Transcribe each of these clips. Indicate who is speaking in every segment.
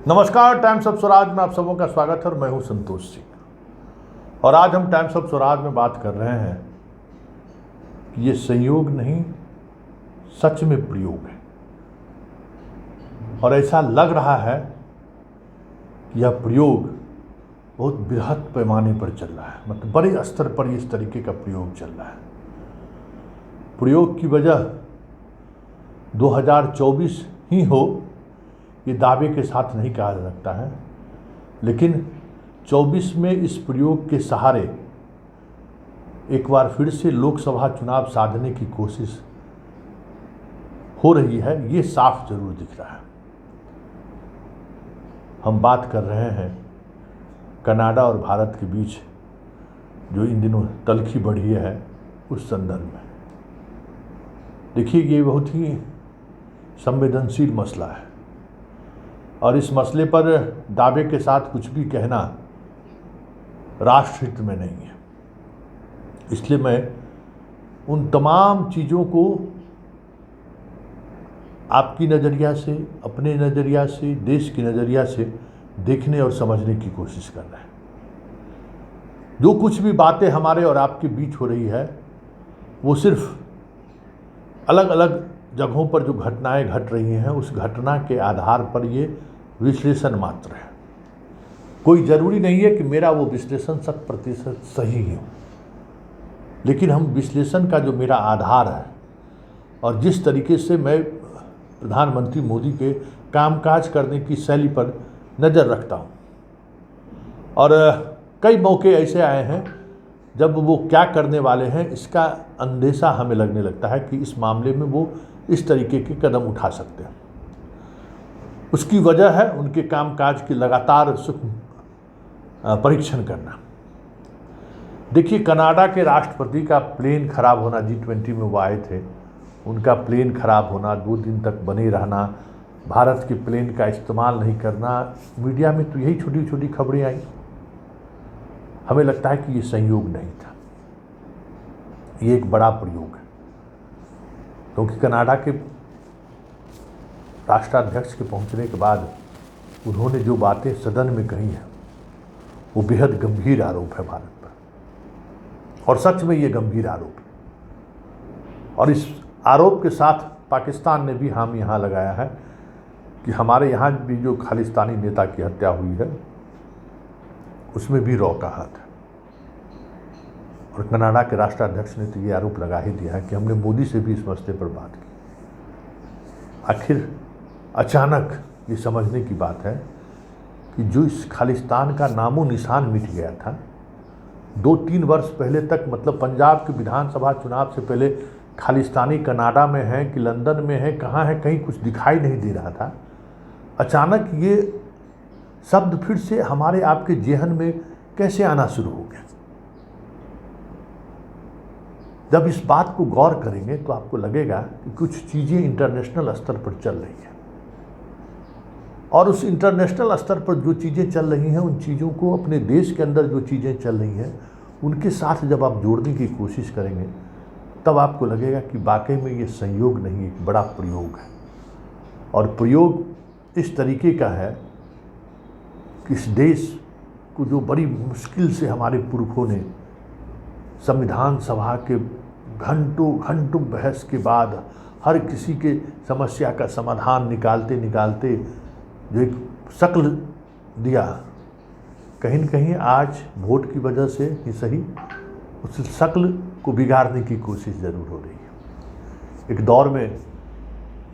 Speaker 1: नमस्कार, times of Swaraj में आप सबों का स्वागत है और मैं हूं संतोष सिंह। और आज हम टाइम्स ऑफ स्वराज में बात कर रहे हैं कि ये संयोग नहीं, सच में प्रयोग है। और ऐसा लग रहा है कि यह प्रयोग बहुत बृहद पैमाने पर चल रहा है, मतलब बड़े स्तर पर इस तरीके का प्रयोग चल रहा है। प्रयोग की वजह 2024 ही हो, ये दावे के साथ नहीं कहा जा सकता है, लेकिन 24 में इस प्रयोग के सहारे एक बार फिर से लोकसभा चुनाव साधने की कोशिश हो रही है, ये साफ जरूर दिख रहा है। हम बात कर रहे हैं कनाडा और भारत के बीच जो इन दिनों तल्खी बढ़ी है उस संदर्भ में। देखिए, ये बहुत ही संवेदनशील मसला है और इस मसले पर दावे के साथ कुछ भी कहना राष्ट्रहित में नहीं है। इसलिए मैं उन तमाम चीज़ों को आपकी नज़रिया से, अपने नज़रिया से, देश की नज़रिया से देखने और समझने की कोशिश कर रहे हैं। जो कुछ भी बातें हमारे और आपके बीच हो रही है वो सिर्फ अलग अलग जगहों पर जो घटनाएं घट रही हैं उस घटना के आधार पर ये विश्लेषण मात्र है। कोई ज़रूरी नहीं है कि मेरा वो विश्लेषण 100% सही हो, लेकिन हम विश्लेषण का जो मेरा आधार है और जिस तरीके से मैं प्रधानमंत्री मोदी के कामकाज करने की शैली पर नज़र रखता हूँ, और कई मौके ऐसे आए हैं जब वो क्या करने वाले हैं इसका अंदेशा हमें लगने लगता है कि इस मामले में वो इस तरीके के कदम उठा सकते हैं। उसकी वजह है उनके कामकाज की लगातार परीक्षण करना। देखिए, कनाडा के राष्ट्रपति का प्लेन खराब होना, G20 में वो आए थे, उनका प्लेन खराब होना, 2 दिन तक बने रहना, भारत के प्लेन का इस्तेमाल नहीं करना, मीडिया में तो यही छोटी छोटी खबरें आई। हमें लगता है कि ये संयोग नहीं था, ये एक बड़ा प्रयोग है, क्योंकि कनाडा के राष्ट्राध्यक्ष के पहुंचने के बाद उन्होंने जो बातें सदन में कही हैं वो बेहद गंभीर आरोप है भारत पर, और सच में ये गंभीर आरोप है। और इस आरोप के साथ पाकिस्तान ने भी हामी यहाँ लगाया है कि हमारे यहाँ भी जो खालिस्तानी नेता की हत्या हुई है उसमें भी रॉ का हाथ है। और कनाडा के राष्ट्राध्यक्ष ने तो ये आरोप लगा ही दिया है कि हमने मोदी से भी इस मसले पर बात की। आखिर अचानक ये समझने की बात है कि जो इस खालिस्तान का नामो निशान मिट गया था 2-3 वर्ष पहले तक, मतलब पंजाब के विधानसभा चुनाव से पहले खालिस्तानी कनाडा में है कि लंदन में है, कहाँ है, कहीं कुछ दिखाई नहीं दे रहा था। अचानक ये शब्द फिर से हमारे आपके जेहन में कैसे आना शुरू हो गया। जब इस बात को गौर करेंगे तो आपको लगेगा कि कुछ चीज़ें इंटरनेशनल स्तर पर चल रही हैं, और उस इंटरनेशनल स्तर पर जो चीज़ें चल रही हैं उन चीज़ों को अपने देश के अंदर जो चीज़ें चल रही हैं उनके साथ जब आप जोड़ने की कोशिश करेंगे तब आपको लगेगा कि वाकई में ये संयोग नहीं, एक बड़ा प्रयोग है। और प्रयोग इस तरीके का है कि इस देश को जो बड़ी मुश्किल से हमारे पुरखों ने संविधान सभा के घंटों घंटों बहस के बाद हर किसी के समस्या का समाधान निकालते निकालते जो एक शक्ल दिया, कहीं न कहीं आज वोट की वजह से ही सही उस शक्ल को बिगाड़ने की कोशिश ज़रूर हो रही है। एक दौर में,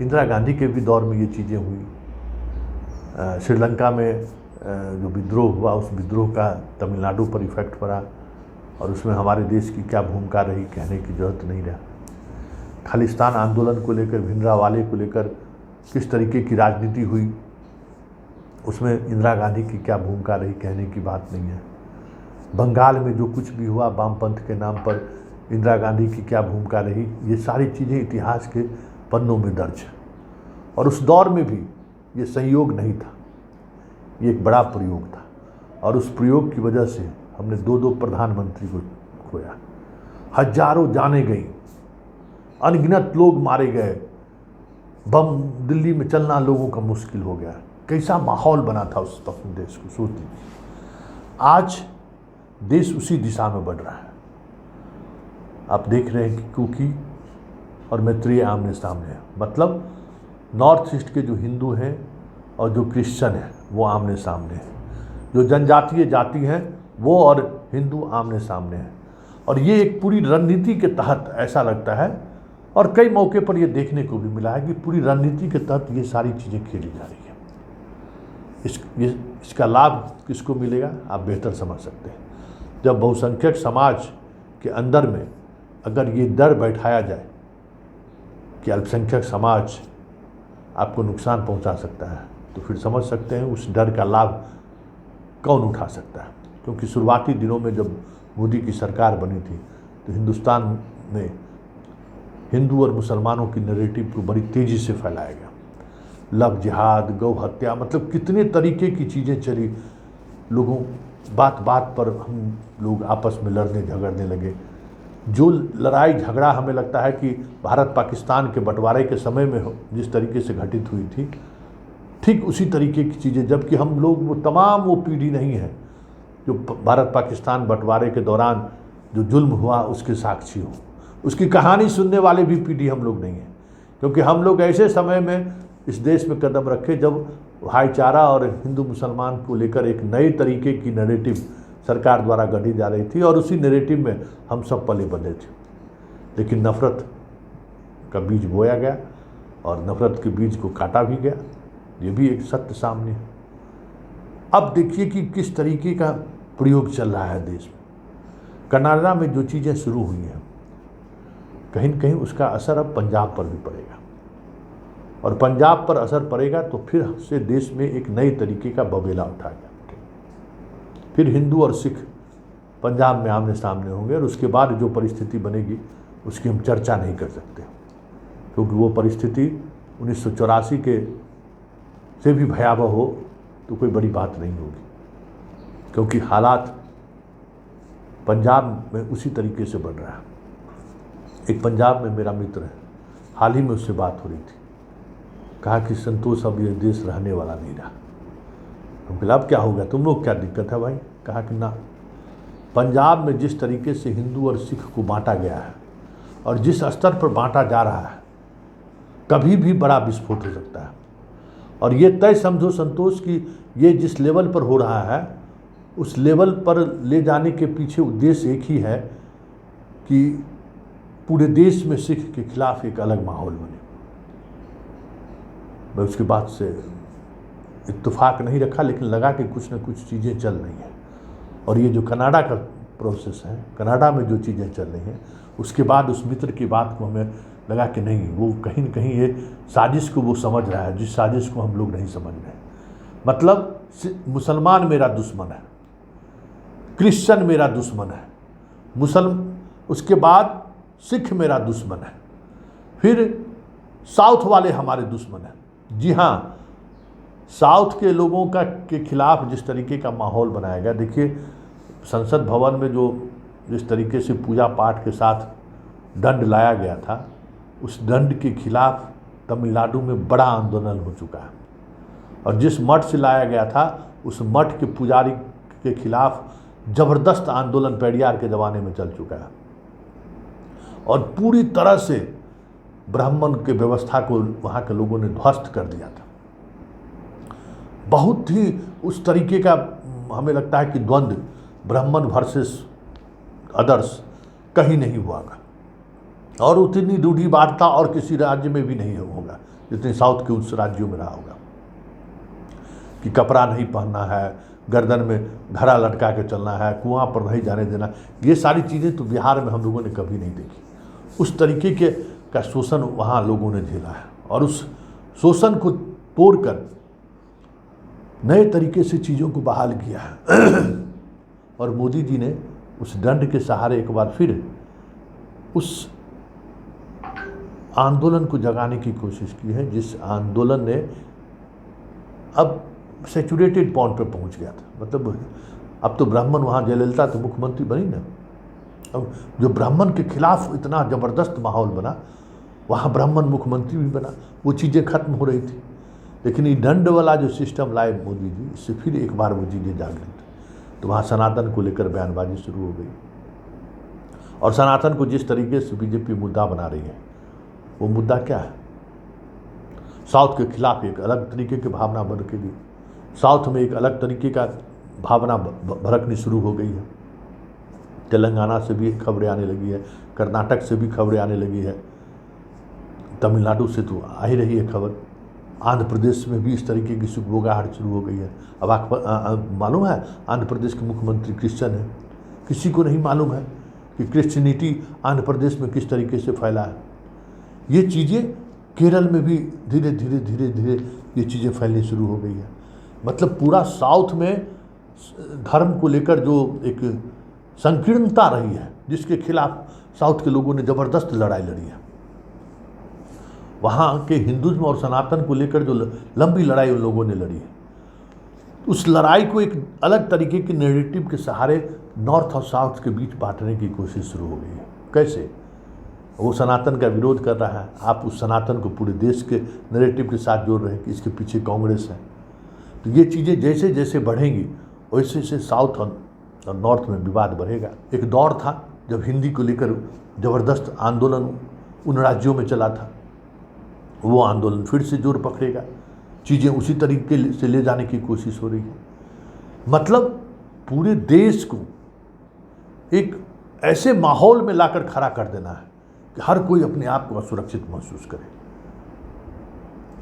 Speaker 1: इंदिरा गांधी के भी दौर में ये चीज़ें हुई। श्रीलंका में जो विद्रोह हुआ उस विद्रोह का तमिलनाडु पर इफेक्ट पड़ा और उसमें हमारे देश की क्या भूमिका रही कहने की जरूरत नहीं रहा। खालिस्तान आंदोलन को लेकर, भिंडरावाले को लेकर किस तरीके की राजनीति हुई उसमें इंदिरा गांधी की क्या भूमिका रही कहने की बात नहीं है। बंगाल में जो कुछ भी हुआ वामपंथ के नाम पर इंदिरा गांधी की क्या भूमिका रही, ये सारी चीज़ें इतिहास के पन्नों में दर्ज है। और उस दौर में भी ये संयोग नहीं था, ये एक बड़ा प्रयोग था, और उस प्रयोग की वजह से हमने 2-2 प्रधानमंत्री को खोया, हजारों जानें गई, अनगिनत लोग मारे गए, बम दिल्ली में चलना लोगों का मुश्किल हो गया। कैसा माहौल बना था उस वक्त देश को, सोच लीजिए। आज देश उसी दिशा में बढ़ रहा है। आप देख रहे हैं कि कुकी और मैत्रेय आमने सामने है, मतलब नॉर्थ ईस्ट के जो हिंदू हैं और जो क्रिश्चियन हैं वो आमने सामने हैं, जो जनजातीय जाति हैं वो और हिंदू आमने सामने हैं। और ये एक पूरी रणनीति के तहत ऐसा लगता है, और कई मौके पर ये देखने को भी मिला है कि पूरी रणनीति के तहत ये सारी चीज़ें खेली जा रही है। इसका लाभ किसको मिलेगा आप बेहतर समझ सकते हैं। जब बहुसंख्यक समाज के अंदर में अगर ये डर बैठाया जाए कि अल्पसंख्यक समाज आपको नुकसान पहुंचा सकता है, तो फिर समझ सकते हैं उस डर का लाभ कौन उठा सकता है। क्योंकि शुरुआती दिनों में जब मोदी की सरकार बनी थी तो हिंदुस्तान में हिंदू और मुसलमानों की नैरेटिव को बड़ी तेज़ी से फैलाया गया। लव जिहाद, गौ हत्या, मतलब कितने तरीके की चीज़ें चली। लोगों बात बात पर हम लोग आपस में लड़ने झगड़ने लगे। जो लड़ाई झगड़ा हमें लगता है कि भारत पाकिस्तान के बंटवारे के समय में जिस तरीके से घटित हुई थी, ठीक उसी तरीके की चीज़ें, जबकि हम लोग वो तमाम वो पीढ़ी नहीं है जो भारत पाकिस्तान बंटवारे के दौरान जो जुल्म हुआ उसके साक्षी हो। उसकी कहानी सुनने वाले भी पीढ़ी हम लोग नहीं हैं, क्योंकि हम लोग ऐसे समय में इस देश में कदम रखे जब भाईचारा और हिंदू मुसलमान को लेकर एक नए तरीके की नैरेटिव सरकार द्वारा गढ़ी जा रही थी, और उसी नैरेटिव में हम सब पले बंधे थे। लेकिन नफ़रत का बीज बोया गया और नफ़रत के बीज को काटा भी गया, ये भी एक सत्य सामने है। अब देखिए कि किस तरीके का प्रयोग चल रहा है देश में। कनाडा में जो चीज़ें शुरू हुई हैं, कहीं न कहीं उसका असर अब पंजाब पर भी पड़ेगा, और पंजाब पर असर पड़ेगा तो फिर से देश में एक नए तरीके का बबेला उठाएगा। फिर हिंदू और सिख पंजाब में आमने सामने होंगे, और उसके बाद जो परिस्थिति बनेगी उसकी हम चर्चा नहीं कर सकते, क्योंकि वो परिस्थिति 1984 के से भी भयावह हो तो कोई बड़ी बात नहीं होगी, क्योंकि हालात पंजाब में उसी तरीके से बढ़ रहा है। एक पंजाब में मेरा मित्र है, हाल ही में उससे बात हो रही थी, कहा कि संतोष अब ये देश रहने वाला नहीं रहा। हम बोला अब क्या होगा, तुम लोग क्या दिक्कत है भाई? कहा कि ना, पंजाब में जिस तरीके से हिंदू और सिख को बांटा गया है और जिस स्तर पर बांटा जा रहा है, कभी भी बड़ा विस्फोट हो सकता है। और ये तय समझो संतोष कि ये जिस लेवल पर हो रहा है उस लेवल पर ले जाने के पीछे उद्देश्य एक ही है कि पूरे देश में सिख के खिलाफ एक अलग माहौल बने। मैं उसके बाद से इत्तेफाक नहीं रखा, लेकिन लगा कि कुछ न कुछ चीज़ें चल रही हैं। और ये जो कनाडा का प्रोसेस है, कनाडा में जो चीज़ें चल रही हैं, उसके बाद उस मित्र की बात को हमें लगा कि नहीं, वो कहीं न कहीं ये साजिश को वो समझ रहा है, जिस साजिश को हम लोग नहीं समझ रहे। मतलब मुसलमान मेरा दुश्मन है, क्रिश्चियन मेरा दुश्मन है, उसके बाद सिख मेरा दुश्मन है, फिर साउथ वाले हमारे दुश्मन हैं। जी हाँ, साउथ के लोगों का के खिलाफ जिस तरीके का माहौल बनाया गया, देखिए संसद भवन में जो जिस तरीके से पूजा पाठ के साथ दंड लाया गया था, उस दंड के खिलाफ तमिलनाडु में बड़ा आंदोलन हो चुका है। और जिस मठ से लाया गया था उस मठ के पुजारी के खिलाफ ज़बरदस्त आंदोलन पेरियार के ज़माने में चल चुका है, और पूरी तरह से ब्राह्मण के व्यवस्था को वहाँ के लोगों ने ध्वस्त कर दिया था। बहुत ही उस तरीके का हमें लगता है कि द्वंद्व ब्राह्मण वर्सेस अदर्स कहीं नहीं हुआ था, और उतनी रूढ़िवादिता और किसी राज्य में भी नहीं होगा जितने साउथ के उस राज्यों में रहा होगा कि कपड़ा नहीं पहनना है, गर्दन में घड़ा लटका के चलना है, कुआं पर नहीं जाने देना। ये सारी चीज़ें तो बिहार में हम लोगों ने कभी नहीं देखी। उस तरीके के का शोषण वहाँ लोगों ने झेला है, और उस शोषण को तोड़कर नए तरीके से चीज़ों को बहाल किया है। और मोदी जी ने उस दंड के सहारे एक बार फिर उस आंदोलन को जगाने की कोशिश की है, जिस आंदोलन ने अब सैचुरेटेड पॉइंट पर पहुंच गया था। मतलब अब तो ब्राह्मण वहाँ जयललिता तो मुख्यमंत्री बनी ना, अब जो ब्राह्मण के खिलाफ इतना ज़बरदस्त माहौल बना, वहाँ ब्राह्मण मुख्यमंत्री भी बना। वो चीज़ें खत्म हो रही थी। लेकिन ये दंड वाला जो सिस्टम लाए मोदी जी, इससे फिर एक बार वो चीज़ें जागृत, तो वहाँ सनातन को लेकर बयानबाजी शुरू हो गई। और सनातन को जिस तरीके से बीजेपी मुद्दा बना रही है, वो मुद्दा क्या है? साउथ के खिलाफ एक अलग तरीके की भावना भड़केगी, साउथ में एक अलग तरीके का भावना भड़कनी शुरू हो गई है। तेलंगाना से भी खबरें आने लगी है, कर्नाटक से भी खबरें आने लगी है, तमिलनाडु से तो आ ही रही है खबर, आंध्र प्रदेश में भी इस तरीके की सुगबुगाहट शुरू हो गई है। अब आपको मालूम है आंध्र प्रदेश के मुख्यमंत्री क्रिश्चियन है, किसी को नहीं मालूम है कि क्रिश्चियनिटी आंध्र प्रदेश में किस तरीके से फैला है। ये चीज़ें केरल में भी धीरे धीरे धीरे धीरे ये चीज़ें फैलनी शुरू हो गई है। मतलब पूरा साउथ में धर्म को लेकर जो एक संकीर्णता रही है, जिसके खिलाफ साउथ के लोगों ने ज़बरदस्त लड़ाई लड़ी है, वहाँ के हिंदुज़्म और सनातन को लेकर जो लंबी लड़ाई उन लोगों ने लड़ी है, उस लड़ाई को एक अलग तरीके के नैरेटिव के सहारे नॉर्थ और साउथ के बीच बांटने की कोशिश शुरू हो गई है। कैसे? वो सनातन का विरोध कर रहा है, आप उस सनातन को पूरे देश के नैरेटिव के साथ जोड़ रहे हैं कि इसके पीछे कांग्रेस है। तो ये चीज़ें जैसे जैसे बढ़ेंगी वैसे वैसे साउथ और नॉर्थ में विवाद बढ़ेगा। एक दौर था जब हिंदी को लेकर ज़बरदस्त आंदोलन उन राज्यों में चला था, वो आंदोलन फिर से जोर पकड़ेगा, चीज़ें उसी तरीके से ले जाने की कोशिश हो रही है। मतलब पूरे देश को एक ऐसे माहौल में लाकर खड़ा कर देना है कि हर कोई अपने आप को असुरक्षित महसूस करे।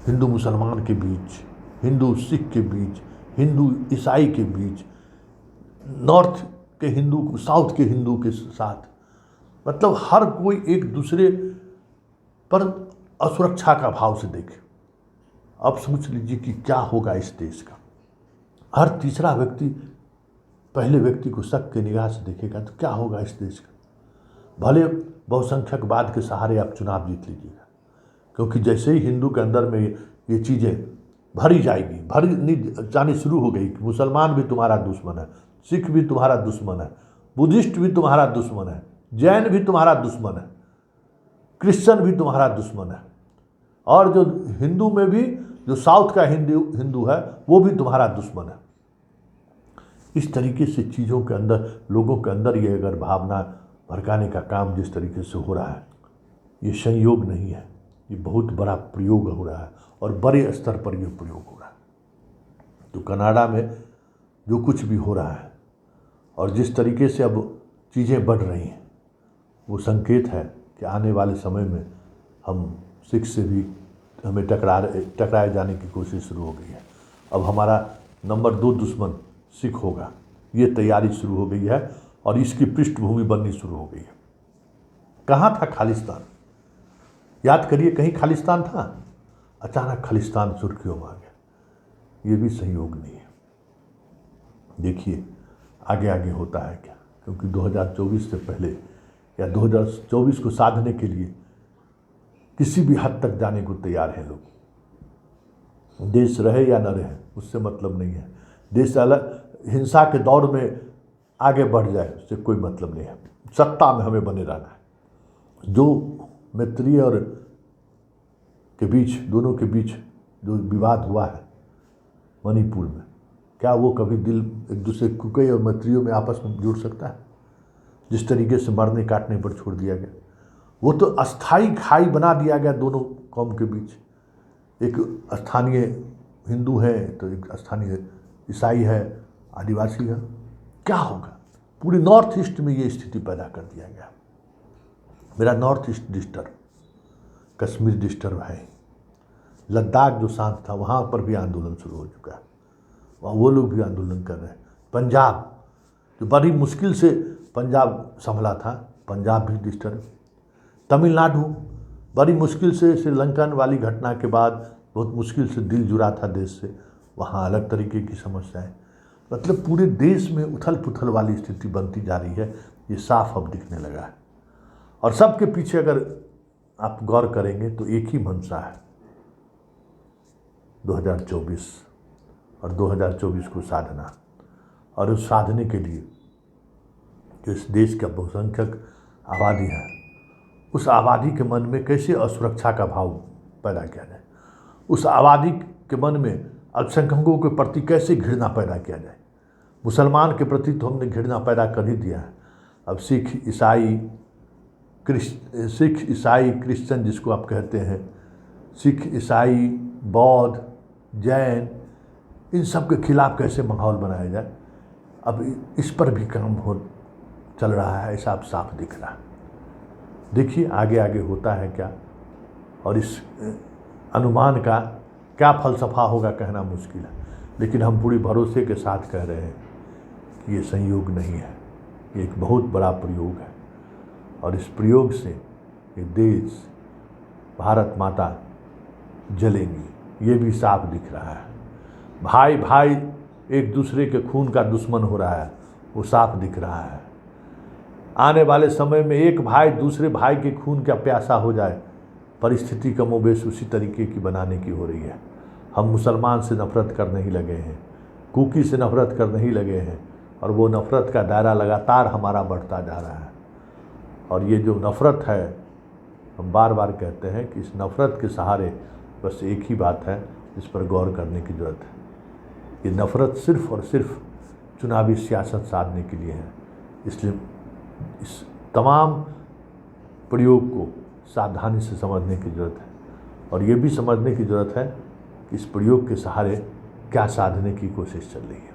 Speaker 1: हिंदू मुसलमान के बीच, हिंदू सिख के बीच, हिंदू ईसाई के बीच, नॉर्थ के हिंदू को साउथ के हिंदू के साथ, मतलब हर कोई एक दूसरे पर असुरक्षा का भाव से देखे। अब सोच लीजिए कि क्या होगा इस देश का। हर तीसरा व्यक्ति पहले व्यक्ति को शक के निगाह से देखेगा, तो क्या होगा इस देश का। भले बहुसंख्यकवाद के सहारे आप चुनाव जीत लीजिएगा, क्योंकि जैसे ही हिंदू के अंदर में ये चीज़ें भरी जाएगी, भरी जानी शुरू हो गई कि मुसलमान भी तुम्हारा दुश्मन है, सिख भी तुम्हारा दुश्मन है, बुद्धिस्ट भी तुम्हारा दुश्मन है, जैन भी तुम्हारा दुश्मन है, क्रिश्चियन भी तुम्हारा दुश्मन है, और जो हिंदू में भी जो साउथ का हिंदू है वो भी तुम्हारा दुश्मन है। इस तरीके से चीज़ों के अंदर, लोगों के अंदर ये अगर भावना भड़काने का काम जिस तरीके से हो रहा है, ये संयोग नहीं है, ये बहुत बड़ा प्रयोग हो रहा है और बड़े स्तर पर यह प्रयोग हो रहा है। तो कनाडा में जो कुछ भी हो रहा है और जिस तरीके से अब चीज़ें बढ़ रही हैं, वो संकेत है कि आने वाले समय में हम सिख से भी हमें टकराए जाने की कोशिश शुरू हो गई है। अब हमारा नंबर 2 दुश्मन सिख होगा, ये तैयारी शुरू हो गई है और इसकी पृष्ठभूमि बननी शुरू हो गई है। कहाँ था खालिस्तान? याद करिए, कहीं खालिस्तान था? अचानक खालिस्तान सुर्खियों में आ गया। ये भी संयोग नहीं है। देखिए आगे आगे होता है क्या, क्योंकि 2024 से पहले या 2024 को साधने के लिए किसी भी हद तक जाने को तैयार हैं लोग। देश रहे या न रहे उससे मतलब नहीं है, देश अलग हिंसा के दौर में आगे बढ़ जाए उससे कोई मतलब नहीं है, सत्ता में हमें बने रहना है। जो मैत्री और के बीच, दोनों के बीच जो विवाद हुआ है मणिपुर में, क्या वो कभी दिल एक दूसरे कुकई और मैत्रियों में आपस में जुड़ सकता है? जिस तरीके से मरने काटने पर छोड़ दिया गया, वो तो अस्थाई खाई बना दिया गया दोनों कौम के बीच। एक स्थानीय हिंदू है तो एक स्थानीय ईसाई है, आदिवासी है। क्या होगा? पूरे नॉर्थ ईस्ट में ये स्थिति पैदा कर दिया गया। मेरा north east disturb, Kashmir disturb है, लद्दाख जो शांत था वहाँ पर भी आंदोलन शुरू हो चुका है, वहाँ वो लोग भी आंदोलन कर रहे हैं। पंजाब जो बड़ी मुश्किल से पंजाब संभला था, पंजाब भी डिस्टर्ब। तमिलनाडु बड़ी मुश्किल से श्रीलंकन वाली घटना के बाद बहुत मुश्किल से दिल जुड़ा था देश से, वहाँ अलग तरीके की समस्याएं। मतलब पूरे देश में उथल पुथल वाली स्थिति बनती जा रही है, ये साफ अब दिखने लगा है। और सबके पीछे अगर आप गौर करेंगे तो एक ही मंशा है, 2024 और 2024 को साधना। और उस साधने के लिए जो इस देश का बहुसंख्यक आबादी है, उस आबादी के मन में कैसे असुरक्षा का भाव पैदा किया जाए, उस आबादी के मन में अल्पसंख्यकों के प्रति कैसे घृणा पैदा किया जाए। मुसलमान के प्रति तो हमने घृणा पैदा कर ही दिया है। अब सिख ईसाई क्रिश्चियन जिसको आप कहते हैं, सिख ईसाई बौद्ध जैन, इन सब के खिलाफ कैसे माहौल बनाया जाए, अब इस पर भी काम चल रहा है, ऐसा अब साफ दिख रहा है। देखिए आगे आगे होता है क्या, और इस अनुमान का क्या फलसफा होगा कहना मुश्किल है, लेकिन हम पूरी भरोसे के साथ कह रहे हैं कि ये संयोग नहीं है, ये एक बहुत बड़ा प्रयोग है, और इस प्रयोग से ये देश भारत माता जलेंगी, ये भी साफ दिख रहा है। भाई भाई एक दूसरे के खून का दुश्मन हो रहा है, वो साफ दिख रहा है। आने वाले समय में एक भाई दूसरे भाई के खून का प्यासा हो जाए, परिस्थिति कमोबेश उसी तरीके की बनाने की हो रही है। हम मुसलमान से नफरत करने ही लगे हैं, कुकी से नफरत करने ही लगे हैं, और वो नफ़रत का दायरा लगातार हमारा बढ़ता जा रहा है। और ये जो नफ़रत है, हम बार बार कहते हैं कि इस नफ़रत के सहारे बस एक ही बात है, इस पर गौर करने की ज़रूरत है। ये नफ़रत सिर्फ़ और सिर्फ चुनावी सियासत साधने के लिए है, इसलिए इस तमाम प्रयोग को सावधानी से समझने की ज़रूरत है, और ये भी समझने की ज़रूरत है कि इस प्रयोग के सहारे क्या साधने की कोशिश चल रही है।